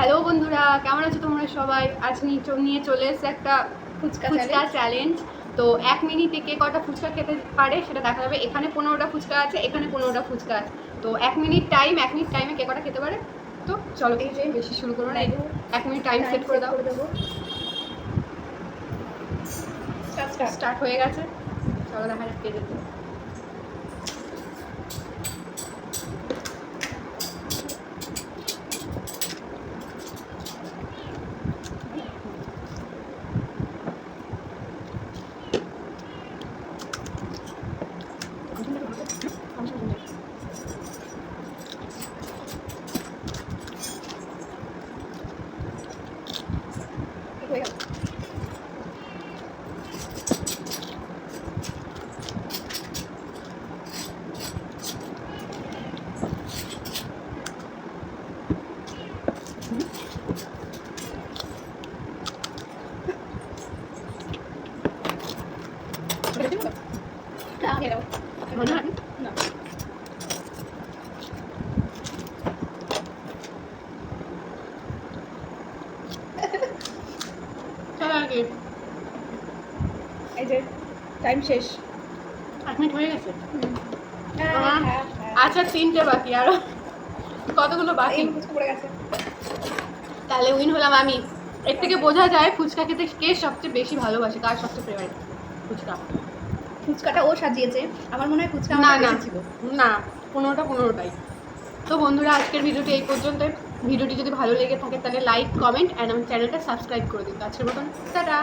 Hello বন্ধুরা, কেমন আছো তোমরা সবাই? আজ নিয়ে চলে এসেছে একটা ফুচকা চ্যালেঞ্জ। তো 1 মিনিটে কে কটা ফুচকা খেতে পারে সেটা দেখা যাবে। এখানে 15টা ফুচকা আছে, এখানে 15টা ফুচকা আছে। তো 1 মিনিট টাইমে কে কটা খেতে পারে। তো চলো বেশি শুরু করবো না, 1 মিনিট টাইম সেট করে দেবো। স্টার্ট হয়ে গেছে, চলো দেখা যাক কে যেতে। এই যে টাইম শেষ, 1 মিনিট হয়ে গেছে। আচ্ছা 3টে বাকি, আরো কতগুলো বাকি পড়ে গেছে। তাহলে উইন হলাম আমি। এর থেকে বোঝা যায় ফুচকা খেতে কে সবচেয়ে বেশি ভালোবাসে, কার সবচেয়ে ফেভারিট ফুচকা। ফুচকাটা ও সাজিয়েছে, আমার মনে হয় ফুচকা না আমার না ছিল না 15টাই। তো বন্ধুরা, আজকের ভিডিওটি এই পর্যন্ত। ভিডিওটি যদি ভালো লেগে থাকে তাহলে লাইক, কমেন্ট অ্যান্ড আমার চ্যানেলটা সাবস্ক্রাইব করে দিন। আজকের মতন টাটা।